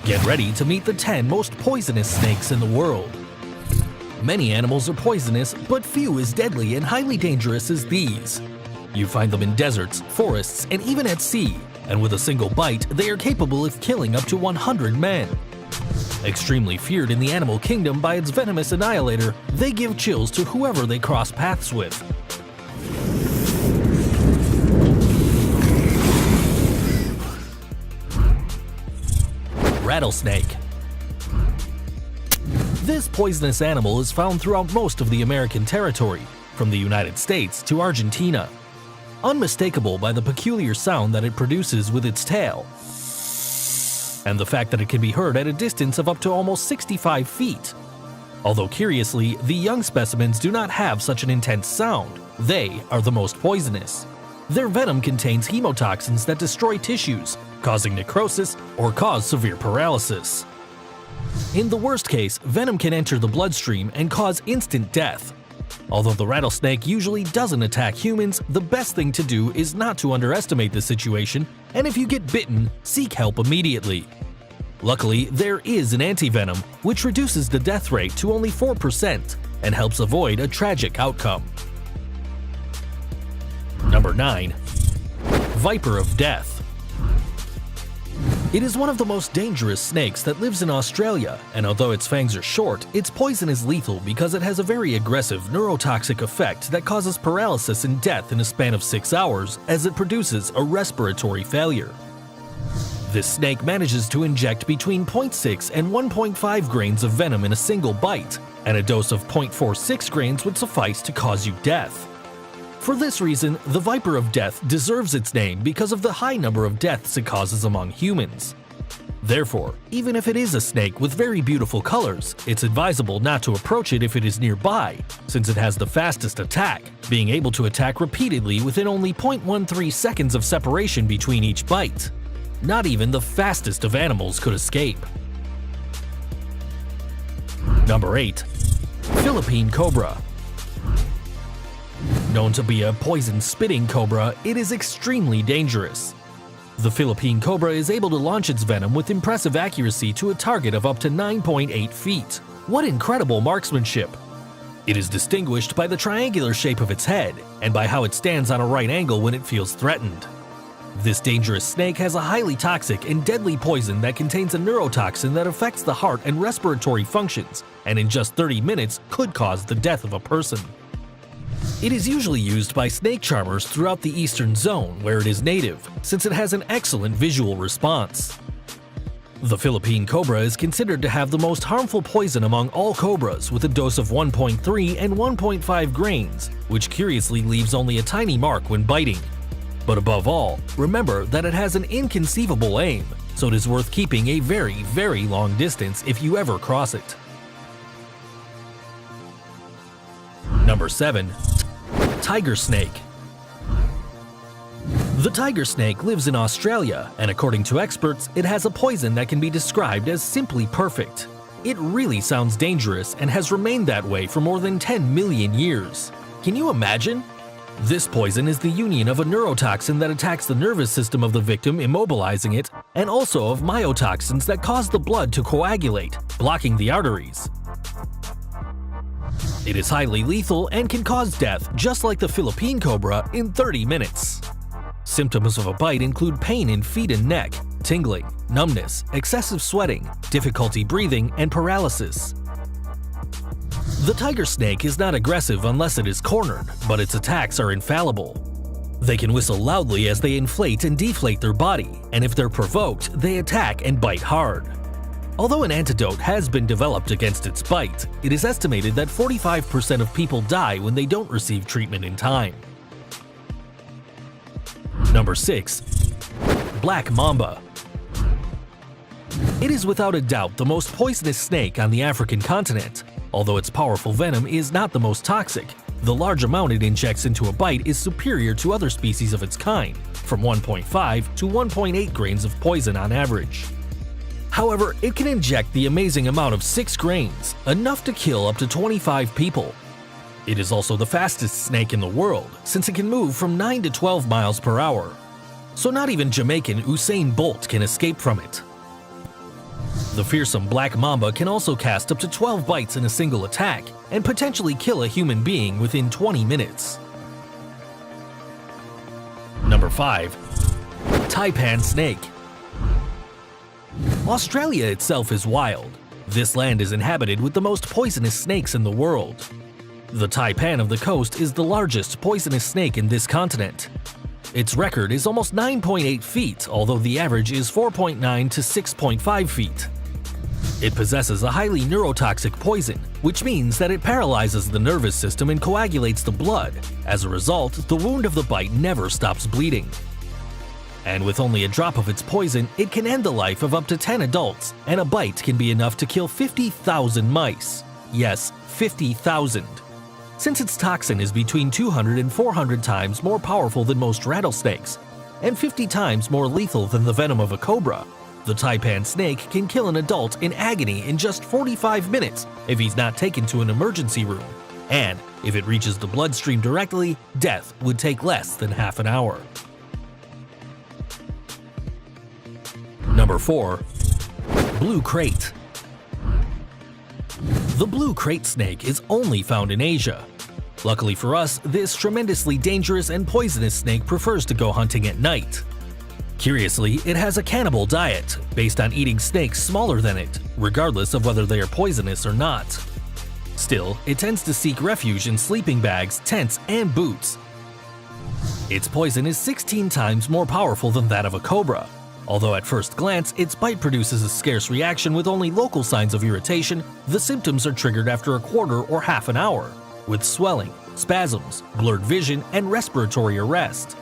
Get ready to meet the 10 most poisonous snakes in the world. Many animals are poisonous, but few as deadly and highly dangerous as these. You find them in deserts, forests, and even at sea, and with a single bite, they are capable of killing up to 100 men. Extremely feared in the animal kingdom by its venomous annihilator, they give chills to whoever they cross paths with. Rattlesnake. This poisonous animal is found throughout most of the American territory, from the United States to Argentina. Unmistakable by the peculiar sound that it produces with its tail, and the fact that it can be heard at a distance of up to almost 65 feet. Although curiously, the young specimens do not have such an intense sound, they are the most poisonous. Their venom contains hemotoxins that destroy tissues, causing necrosis or cause severe paralysis. In the worst case, venom can enter the bloodstream and cause instant death. Although the rattlesnake usually doesn't attack humans, the best thing to do is not to underestimate the situation, and if you get bitten, seek help immediately. Luckily, there is an antivenom, which reduces the death rate to only 4% and helps avoid a tragic outcome. Number 9. Viper of Death. It is one of the most dangerous snakes that lives in Australia, and although its fangs are short, its poison is lethal because it has a very aggressive neurotoxic effect that causes paralysis and death in a span of 6 hours as it produces a respiratory failure. This snake manages to inject between 0.6 and 1.5 grains of venom in a single bite, and a dose of 0.46 grains would suffice to cause you death. For this reason, the Viper of Death deserves its name because of the high number of deaths it causes among humans. Therefore, even if it is a snake with very beautiful colors, it's advisable not to approach it if it is nearby, since it has the fastest attack, being able to attack repeatedly within only 0.13 seconds of separation between each bite. Not even the fastest of animals could escape. Number 8. Philippine Cobra. Known to be a poison-spitting cobra, it is extremely dangerous. The Philippine cobra is able to launch its venom with impressive accuracy to a target of up to 9.8 feet. What incredible marksmanship! It is distinguished by the triangular shape of its head and by how it stands on a right angle when it feels threatened. This dangerous snake has a highly toxic and deadly poison that contains a neurotoxin that affects the heart and respiratory functions, and in just 30 minutes could cause the death of a person. It is usually used by snake charmers throughout the eastern zone where it is native, since it has an excellent visual response. The Philippine cobra is considered to have the most harmful poison among all cobras, with a dose of 1.3 and 1.5 grains, which curiously leaves only a tiny mark when biting. But above all, remember that it has an inconceivable aim, so it is worth keeping a very, very long distance if you ever cross it. Number 7. Tiger snake. The tiger snake lives in Australia, and according to experts, it has a poison that can be described as simply perfect. It really sounds dangerous and has remained that way for more than 10 million years. Can you imagine? This poison is the union of a neurotoxin that attacks the nervous system of the victim, immobilizing it, and also of myotoxins that cause the blood to coagulate, blocking the arteries. It is highly lethal and can cause death, just like the Philippine cobra, in 30 minutes. Symptoms of a bite include pain in feet and neck, tingling, numbness, excessive sweating, difficulty breathing, and paralysis. The tiger snake is not aggressive unless it is cornered, but its attacks are infallible. They can whistle loudly as they inflate and deflate their body, and if they're provoked, they attack and bite hard. Although an antidote has been developed against its bite, it is estimated that 45% of people die when they don't receive treatment in time. Number 6. Black Mamba. It is without a doubt the most poisonous snake on the African continent. Although its powerful venom is not the most toxic, the large amount it injects into a bite is superior to other species of its kind, from 1.5 to 1.8 grains of poison on average. However, it can inject the amazing amount of 6 grains, enough to kill up to 25 people. It is also the fastest snake in the world, since it can move from 9 to 12 miles per hour. So not even Jamaican Usain Bolt can escape from it. The fearsome black mamba can also cast up to 12 bites in a single attack and potentially kill a human being within 20 minutes. Number 5. Taipan snake. Australia itself is wild. This land is inhabited with the most poisonous snakes in the world. The taipan of the coast is the largest poisonous snake in this continent. Its record is almost 9.8 feet, although the average is 4.9 to 6.5 feet. It possesses a highly neurotoxic poison, which means that it paralyzes the nervous system and coagulates the blood. As a result, the wound of the bite never stops bleeding. And with only a drop of its poison, it can end the life of up to 10 adults, and a bite can be enough to kill 50,000 mice. Yes, 50,000. Since its toxin is between 200 and 400 times more powerful than most rattlesnakes, and 50 times more lethal than the venom of a cobra, the taipan snake can kill an adult in agony in just 45 minutes if he's not taken to an emergency room. And if it reaches the bloodstream directly, death would take less than half an hour. Number 4. Blue Crate. The blue crate snake is only found in Asia. Luckily for us, this tremendously dangerous and poisonous snake prefers to go hunting at night. Curiously, it has a cannibal diet, based on eating snakes smaller than it, regardless of whether they are poisonous or not. Still, it tends to seek refuge in sleeping bags, tents, and boots. Its poison is 16 times more powerful than that of a cobra. Although at first glance, its bite produces a scarce reaction with only local signs of irritation, the symptoms are triggered after a quarter or half an hour, with swelling, spasms, blurred vision, and respiratory arrest.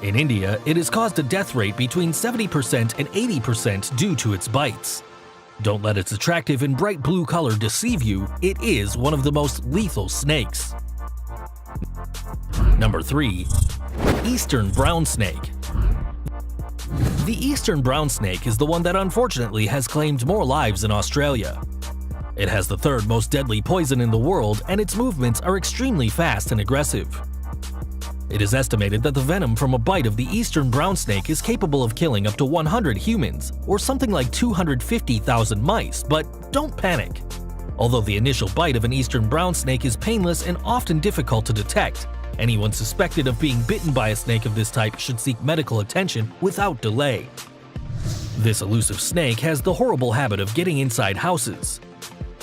In India, it has caused a death rate between 70% and 80% due to its bites. Don't let its attractive and bright blue color deceive you, it is one of the most lethal snakes. Number 3. Eastern Brown Snake. The eastern brown snake is the one that unfortunately has claimed more lives in Australia. It has the third most deadly poison in the world, and its movements are extremely fast and aggressive. It is estimated that the venom from a bite of the eastern brown snake is capable of killing up to 100 humans, or something like 250,000 mice, but don't panic. Although the initial bite of an eastern brown snake is painless and often difficult to detect, anyone suspected of being bitten by a snake of this type should seek medical attention without delay. This elusive snake has the horrible habit of getting inside houses.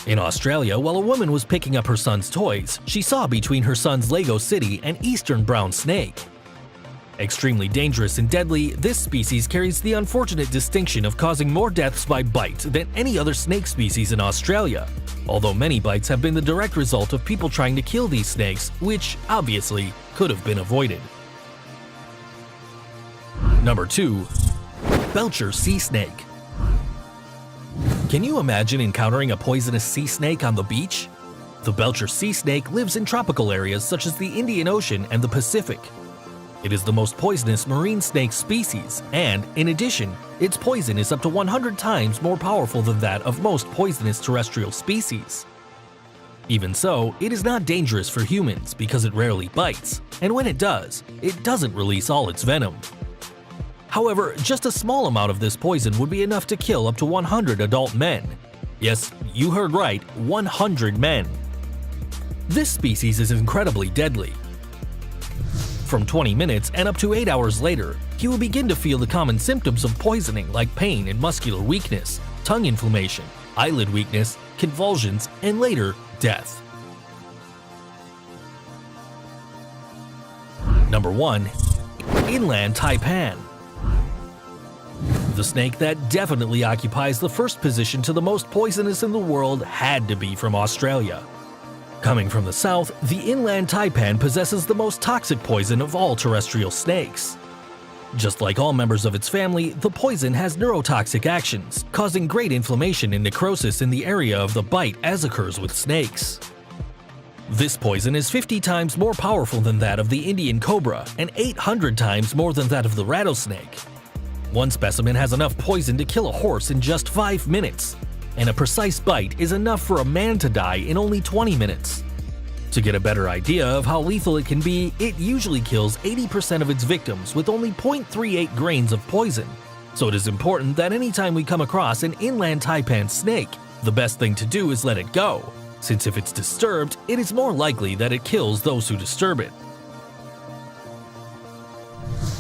In Australia, while a woman was picking up her son's toys, she saw between her son's Lego city an eastern brown snake. Extremely dangerous and deadly, this species carries the unfortunate distinction of causing more deaths by bite than any other snake species in Australia, although many bites have been the direct result of people trying to kill these snakes, which obviously could have been avoided. Number 2. Belcher Sea Snake. Can you imagine encountering a poisonous sea snake on the beach? The Belcher sea snake lives in tropical areas such as the Indian Ocean and the Pacific. It is the most poisonous marine snake species, and, in addition, its poison is up to 100 times more powerful than that of most poisonous terrestrial species. Even so, it is not dangerous for humans because it rarely bites, and when it does, it doesn't release all its venom. However, just a small amount of this poison would be enough to kill up to 100 adult men. Yes, you heard right, 100 men. This species is incredibly deadly. From 20 minutes and up to 8 hours later, you will begin to feel the common symptoms of poisoning like pain and muscular weakness, tongue inflammation, eyelid weakness, convulsions, and later, death. Number 1. Inland Taipan. The snake that definitely occupies the first position to the most poisonous in the world had to be from Australia. Coming from the south, the inland taipan possesses the most toxic poison of all terrestrial snakes. Just like all members of its family, the poison has neurotoxic actions, causing great inflammation and necrosis in the area of the bite, as occurs with snakes. This poison is 50 times more powerful than that of the Indian cobra and 800 times more than that of the rattlesnake. One specimen has enough poison to kill a horse in just 5 minutes, and a precise bite is enough for a man to die in only 20 minutes. To get a better idea of how lethal it can be, it usually kills 80% of its victims with only 0.38 grains of poison. So it is important that anytime we come across an inland taipan snake, the best thing to do is let it go, since if it's disturbed, it is more likely that it kills those who disturb it.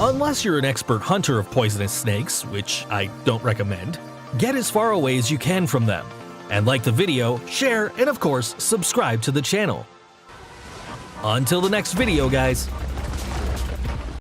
Unless you're an expert hunter of poisonous snakes, which I don't recommend, get as far away as you can from them. And like the video, share, and of course, subscribe to the channel. Until the next video, guys.